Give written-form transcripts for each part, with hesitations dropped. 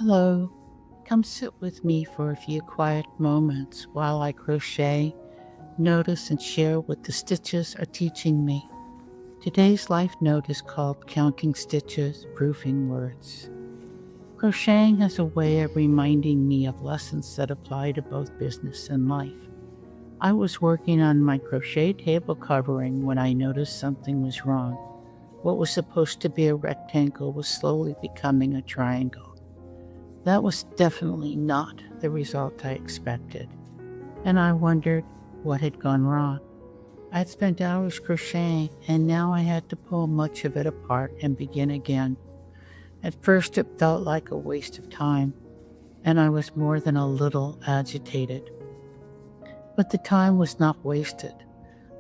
Hello, come sit with me for a few quiet moments while I crochet, notice, and share what the stitches are teaching me. Today's life note is called Counting Stitches, Proofing Words. Crocheting has a way of reminding me of lessons that apply to both business and life. I was working on my crochet table covering when I noticed something was wrong. What was supposed to be a rectangle was slowly becoming a triangle. That was definitely not the result I expected, and I wondered what had gone wrong. I'd spent hours crocheting, and now I had to pull much of it apart and begin again. At first, it felt like a waste of time, and I was more than a little agitated. But the time was not wasted.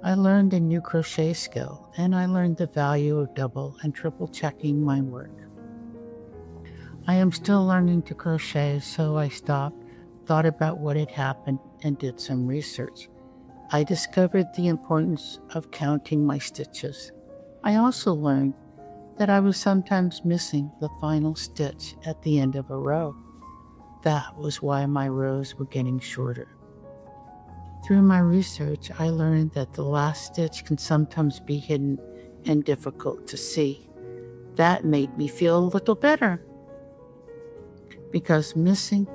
I learned a new crochet skill, and I learned the value of double and triple checking my work. I am still learning to crochet, so I stopped, thought about what had happened, and did some research. I discovered the importance of counting my stitches. I also learned that I was sometimes missing the final stitch at the end of a row. That was why my rows were getting shorter. Through my research, I learned that the last stitch can sometimes be hidden and difficult to see. That made me feel a little better, because missing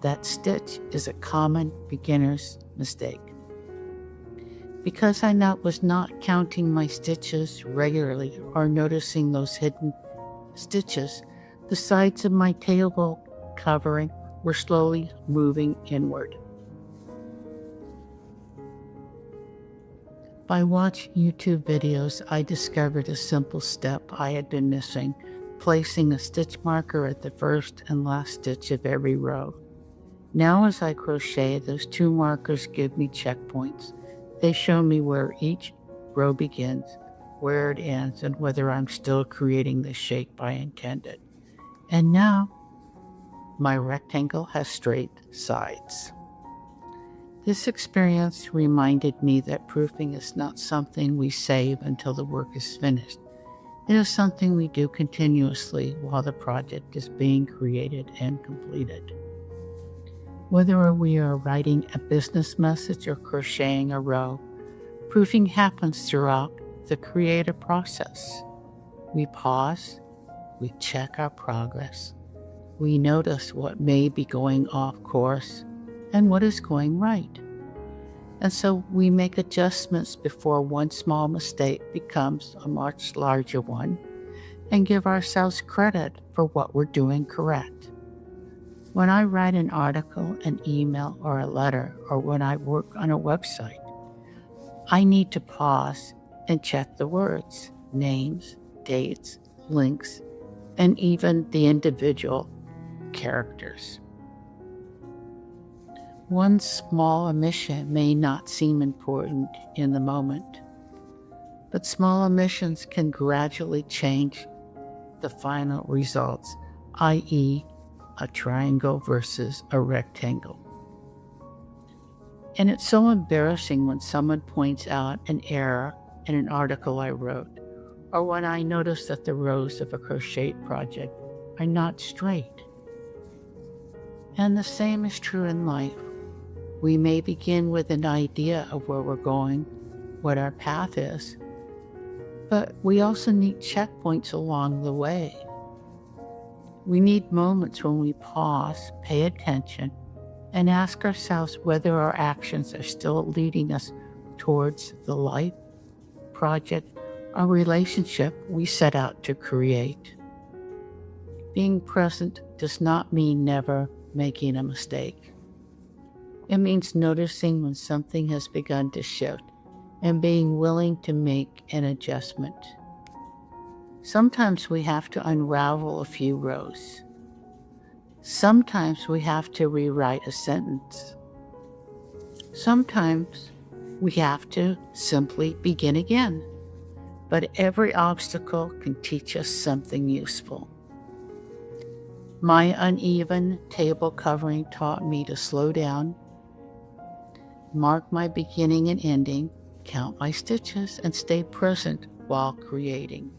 that stitch is a common beginner's mistake. Because I was not counting my stitches regularly or noticing those hidden stitches, the sides of my table covering were slowly moving inward. By watching YouTube videos, I discovered a simple step I had been missing: placing a stitch marker at the first and last stitch of every row. Now as I crochet, those two markers give me checkpoints. They show me where each row begins, where it ends, and whether I'm still creating the shape I intended. And now, my rectangle has straight sides. This experience reminded me that proofing is not something we save until the work is finished. It is something we do continuously while the project is being created and completed. Whether we are writing a business message or crocheting a row, proofing happens throughout the creative process. We pause, we check our progress, we notice what may be going off course and what is going right. And so we make adjustments before one small mistake becomes a much larger one, and give ourselves credit for what we're doing correct. When I write an article, an email, or a letter, or when I work on a website, I need to pause and check the words, names, dates, links, and even the individual characters. One small omission may not seem important in the moment, but small omissions can gradually change the final results, i.e., a triangle versus a rectangle. And it's so embarrassing when someone points out an error in an article I wrote, or when I notice that the rows of a crochet project are not straight. And the same is true in life. We may begin with an idea of where we're going, what our path is, but we also need checkpoints along the way. We need moments when we pause, pay attention, and ask ourselves whether our actions are still leading us towards the life, project, or relationship we set out to create. Being present does not mean never making a mistake. It means noticing when something has begun to shift and being willing to make an adjustment. Sometimes we have to unravel a few rows. Sometimes we have to rewrite a sentence. Sometimes we have to simply begin again. But every obstacle can teach us something useful. My uneven table covering taught me to slow down, mark my beginning and ending, count my stitches, and stay present while creating.